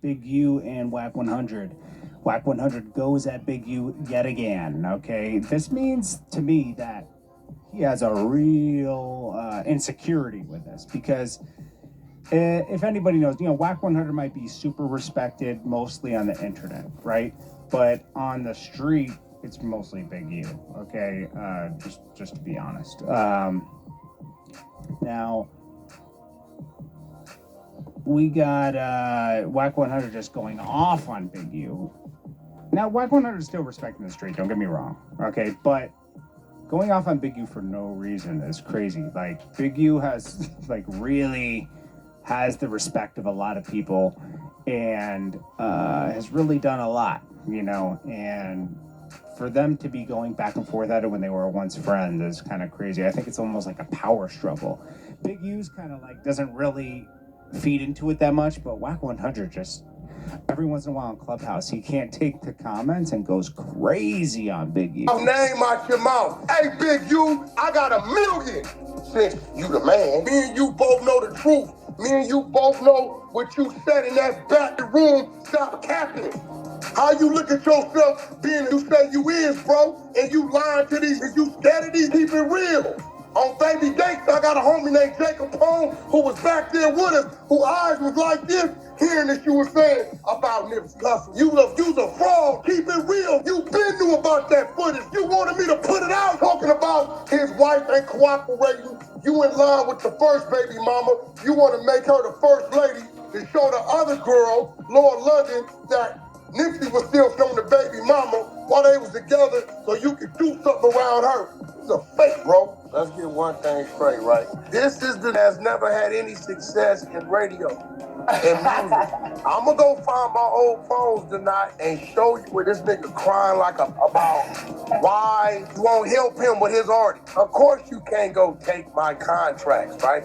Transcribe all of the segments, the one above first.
Big U and Wack 100. Wack 100 goes at Big U yet again. Okay, this means to me that he has a real insecurity with this because if anybody knows, Wack 100 might be super respected mostly on the internet, right? But on the street, it's mostly Big U. Okay, just to be honest. Now we got Wack 100 just going off on Big U. Now Wack 100 is still respecting the street. Don't get me wrong. Okay, but going off on Big U for no reason is crazy. Like Big U has really has the respect of a lot of people and has really done a lot, and for them to be going back and forth at it when they were once friends is kind of crazy. I think it's almost like a power struggle. Big U's kind of doesn't really feed into it that much, but Wack 100 just every once in a while in Clubhouse, he can't take the comments and goes crazy on Big U. Name out your mouth. Hey, Big U, I got $1 million. Since you the man, me and you both know the truth. Me and you both know what you said in that back room. Stop capping. How you look at yourself being you say you is, bro, and you lying to these, and you scared of these, keep it real. On baby dates, I got a homie named Jacob Pone who was back there with us, whose eyes was like this, hearing that you were saying about Nipsey Hussle. You's a fraud. Keep it real. You been knew about that footage. You wanted me to put it out, talking about his wife ain't cooperating. You in line with the first baby mama. You want to make her the first lady to show the other girl, Lord London, that Nipsey was still showing the baby mama while they was together so you could do something around her. It's a fake, bro. Let's get one thing straight, right? This is the has never had any success in radio and music. I'm gonna go find my old phones tonight and show you where this nigga crying about why you won't help him with his artist. Of course you can't go take my contracts, right?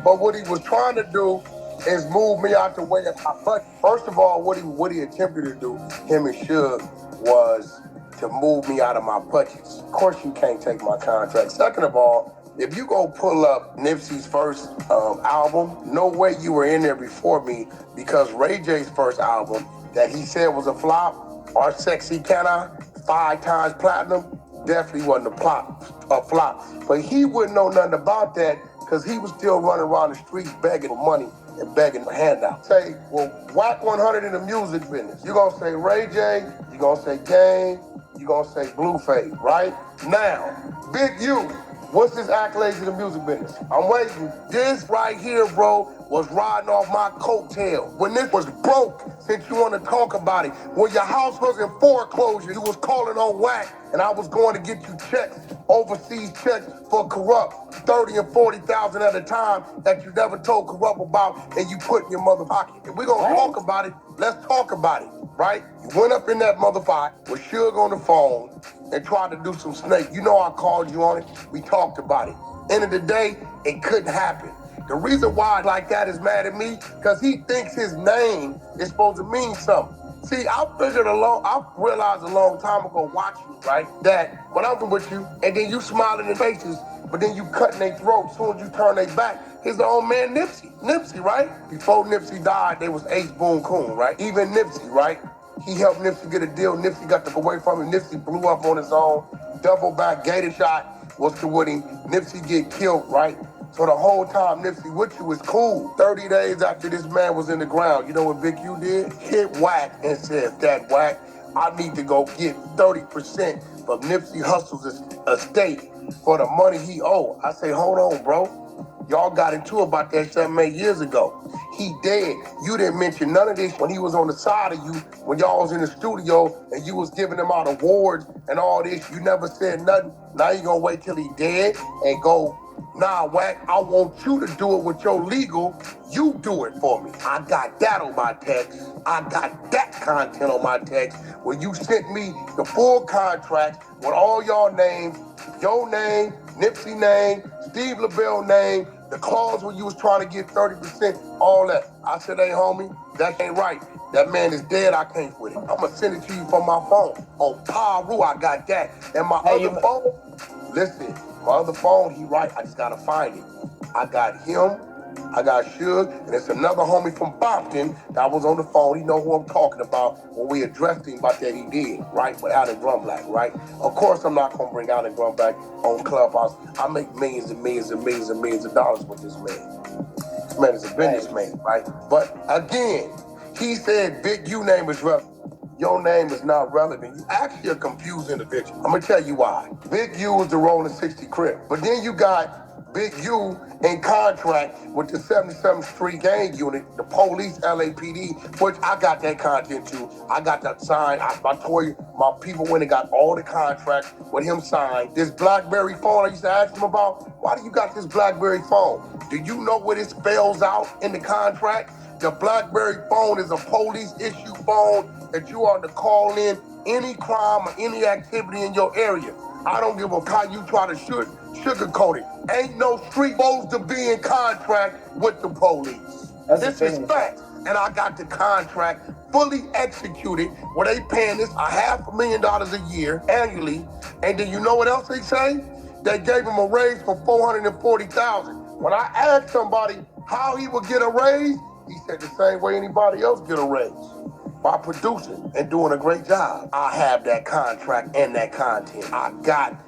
But what he was trying to do is move me out the way of my budget. First of all, what he attempted to do, him and Suge, was to move me out of my budgets. Of course you can't take my contract. Second of all, if you go pull up Nipsey's first album, no way you were in there before me, because Ray J's first album that he said was a flop, Our Sexy Can I, 5 times platinum, definitely wasn't a flop. But he wouldn't know nothing about that because he was still running around the streets begging for money and begging for handouts. Say, well, Wack 100 in the music business. You're gonna say Ray J, you're gonna say Game, you're gonna say Blueface, right? Now, Big U, what's his accolades in the music business? I'm waiting. This right here, bro, was riding off my coattail. When this was broke, since you want to talk about it, when your house was in foreclosure, you was calling on Wack, and I was going to get you checks, overseas checks for Corrupt, 30 and 40,000 at a time that you never told Corrupt about, and you put in your mother pocket. If we're gonna talk about it, let's talk about it, right? You went up in that motherfucker with Suge on the phone and tried to do some snake. You know I called you on it. We talked about it. End of the day, it couldn't happen. The reason why like that is mad at me, because he thinks his name is supposed to mean something. See, I realized a long time ago watching you, right, that when I'm with you, and then you smiling in their faces, but then you cutting their throat as soon as you turn their back. Here's the old man Nipsey, right? Before Nipsey died, there was Ace Boone Coon, right? Even Nipsey, right? He helped Nipsey get a deal. Nipsey got to go away from him. Nipsey blew up on his own. Double back, gator shot was to what Nipsey get killed, right? So the whole time Nipsey with you was cool. 30 days after this man was in the ground, you know what Big U did? Hit Wack and said, that Wack, I need to go get 30% of Nipsey Hussle's estate for the money he owe. I say, hold on, bro. Y'all got into about that 7-8 years ago. He dead. You didn't mention none of this when he was on the side of you, when y'all was in the studio and you was giving him out awards and all this. You never said nothing. Now you gonna wait till he dead and go, nah, Wack, I want you to do it with your legal. You do it for me. I got that on my text. I got that content on my text where you sent me the full contract with all y'all names, your name, Nipsey name, Steve LaBelle name, the clause where you was trying to get 30%, all that. I said, hey, homie, that ain't right. That man is dead, I can't with it. I'm gonna send it to you from my phone. On Paru, I got that. And my other phone, listen, my other phone, he right, I just gotta find it. I got him, I got Suge, and it's another homie from Bompton that was on the phone. He know who I'm talking about when we addressed him about that he did, right? With Allen Grumblack, right? Of course, I'm not gonna bring Allen Grumblack on Clubhouse. I make millions and millions and millions and millions of dollars with this man. This man is a businessman, right? But again, he said Big U name is relevant. Your name is not relevant. You actually a confused individual. I'm gonna tell you why. Big U is the rolling 60 Crip. But then you got Big U in contract with the 77th Street Gang Unit, the police LAPD, which I got that content too. I got that signed. I told you, my people went and got all the contracts with him signed. This BlackBerry phone, I used to ask him about, why do you got this BlackBerry phone? Do you know what it spells out in the contract? The BlackBerry phone is a police issue phone that you are to call in any crime or any activity in your area. I don't give a how you try to sugarcoat it. Ain't no street supposed to be in contract with the police. This is facts. And I got the contract fully executed where they paying us $500,000 a year annually. And then you know what else they say? They gave him a raise for $440,000. When I asked somebody how he would get a raise, he said the same way anybody else get a raise, by producing and doing a great job. I have that contract and that content. I got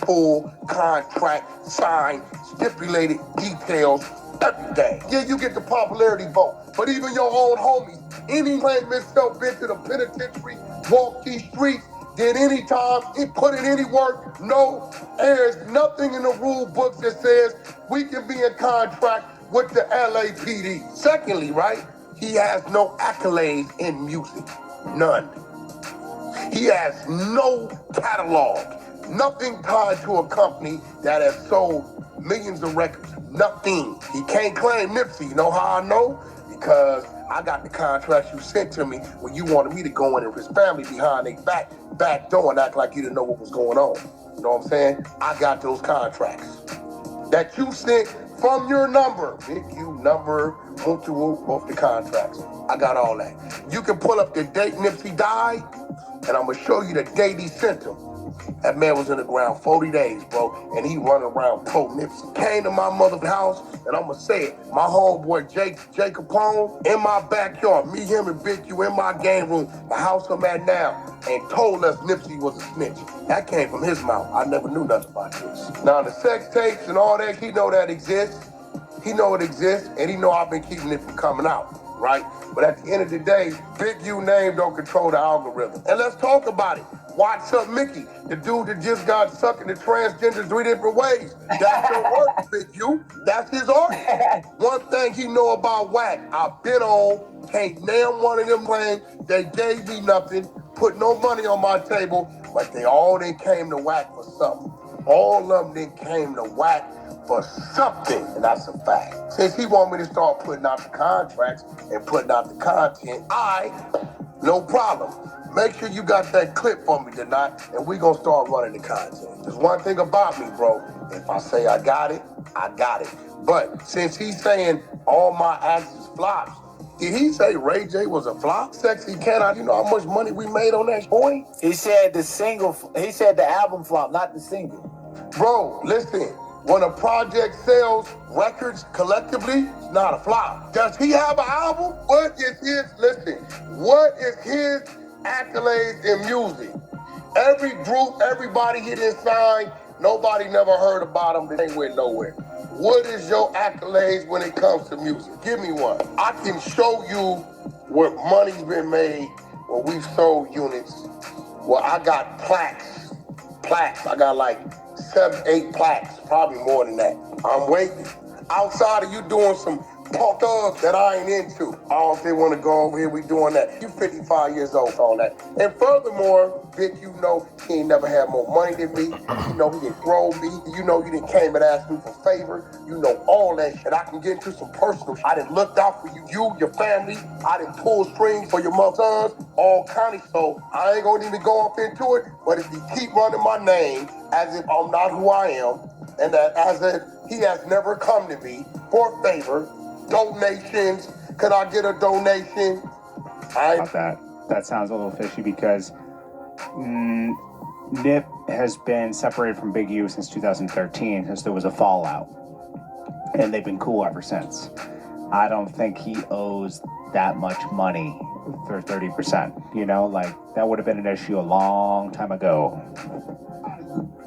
full contract, signed, stipulated details, everything. Yeah, you get the popularity vote, but even your own homies, any claim himself been to the penitentiary, walked these streets, did any time, he put in any work, no, there's nothing in the rule books that says we can be in contract with the LAPD. Secondly, right, he has no accolades in music, none. He has no catalog, nothing tied to a company that has sold millions of records, nothing. He can't claim Nipsey. You know how I know? Because I got the contracts you sent to me when you wanted me to go in and his family behind their back door and act like you didn't know what was going on. You know what I'm saying? I got those contracts that you sent from your number, Big U number, off the contracts. I got all that. You can pull up the date Nipsey died, and I'm gonna show you the date he sent him. That man was in the ground 40 days, bro, and he running around pro Nipsey. Came to my mother's house, and I'm gonna say it, my homeboy Jake Capone in my backyard, me, him, and Big U in my game room, the house I'm at now, and told us Nipsey was a snitch. That came from his mouth. I never knew nothing about this. Now, the sex tapes and all that, he know that exists. He know it exists, and he know I've been keeping it from coming out, right? But at the end of the day, Big U name don't control the algorithm. And let's talk about it. What's up, Mickey? The dude that just got sucking the transgender 3 different ways. That's your work, Big U. That's his art. One thing he know about Wack, I've been on, can't name one of them playing. They gave me nothing, put no money on my table, but they all then came to Wack for something. All of them then came to Wack for something, and that's a fact. Since he want me to start putting out the contracts and putting out the content, no problem. Make sure you got that clip for me tonight, and we gonna start running the content. There's one thing about me, bro. If I say I got it, I got it. But since he's saying all my acts is flops, did he say Ray J was a flop? Sexy Can, you know how much money we made on that point? He said the album flop, not the single. Bro, listen. When a project sells records collectively, it's not a flop. Does he have an album? What is his accolades in music? Every group, everybody he didn't sign, nobody never heard about him, they went nowhere. What is your accolades when it comes to music? Give me one. I can show you where money's been made, where we've sold units, where I got plaques. I got like 7, 8 plaques, probably more than that. I'm waiting. Outside of you doing some thugs that I ain't into. I don't know if they want to go over here, we doing that. You 55 years old, all that. And furthermore, Vic, you know he ain't never had more money than me. You know he didn't grow me. You know you didn't came and asked me for favor. You know all that shit. I can get into some personal shit. I done looked out for you, your family. I done pulled strings for your mother's sons, all kind of. So I ain't gonna even go off into it, but if you keep running my name as if I'm not who I am, and that as if he has never come to me for favor, donations, can I get a donation? That sounds a little fishy because Nip has been separated from Big U since 2013 because there was a fallout. and they've been cool ever since. I don't think he owes that much money for 30%. You know, like that would have been an issue a long time ago.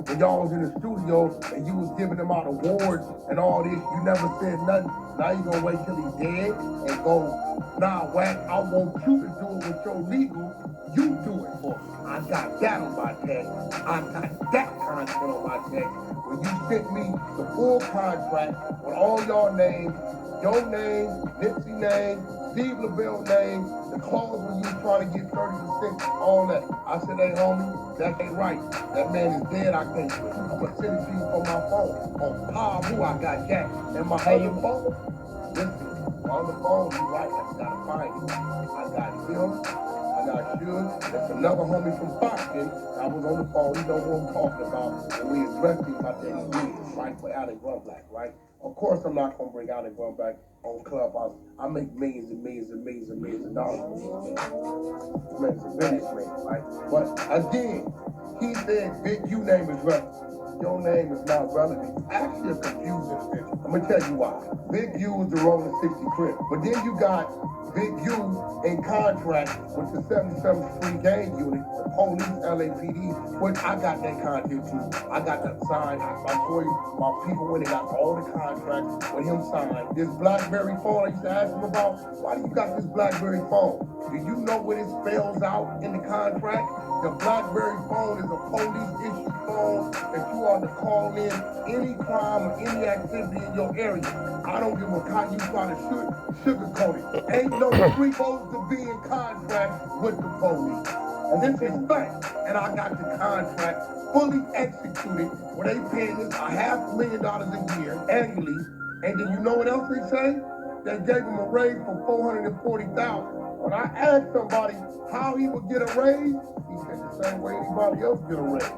When y'all was in the studio and you was giving them out awards and all this, you never said nothing. Now you gonna wait till he's dead and go, nah, Wack, I want you to do it with your legal. You do it for me. I got that on my text. I got that content on my text. When you sent me the full contract with all y'all names, your name, Nipsey name, Steve LaBelle name, the clause when you trying to get 30%, all that. I said, hey, homie, that ain't right. That man is dead. I can't do it. I'm going to send it to you from my phone. On Power Who I got that. And my other phone, listen, on the phone, you right. I just got to find it. I got him. I got Suge. There's another homie from Boston. I was on the phone. He know what I'm talking about. And we addressed him about that he right, for Allen Grunblack, right? Of course, I'm not going to bring Allen Grunblack on Clubhouse. I make millions and millions and millions and millions of dollars. Millions of businessmen, right? But again, he said, Big U name is relevant. Your name is not relevant. Actually, a confusing picture. I'm going to tell you why. Big U is the Rolling 60 Crib. But then you got Big U in contract with the 77th Street Gang Unit, the police, LAPD, which I got that content too. I got that signed. I told you, my people when they got all the contracts with him signed. This BlackBerry phone, I used to ask him about, why do you got this BlackBerry phone? Do you know what it spells out in the contract? The BlackBerry phone is a police issue phone that you are to call in any crime or any activity in your area. I don't give a how you try to sugarcoat it. Ain't no free supposed to be in contract with the police. And this is fact. And I got the contract fully executed where they paying us $500,000 a year annually. And then you know what else they say? They gave him a raise for $440,000. When I asked somebody how he would get a raise, he said the same way anybody else get a raise.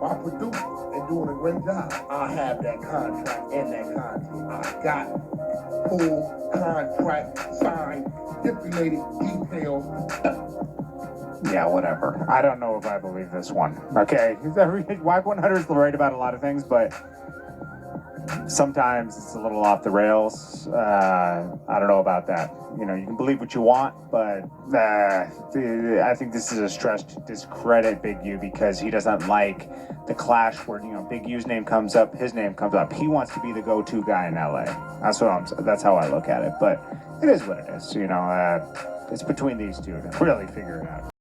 My producer is doing a great job. I have that contract and that content. I got full contract signed, stipulated details. Yeah, whatever. I don't know if I believe this one. Okay, Wack 100 is right about a lot of things, but sometimes it's a little off the rails. I don't know about that. You know, you can believe what you want, but I think this is a stretch to discredit Big U because he doesn't like the clash where, you know, Big U's name comes up, his name comes up. He wants to be the go-to guy in LA. That's how I look at it. But it is what it is. You know, it's between these two to really figure it out.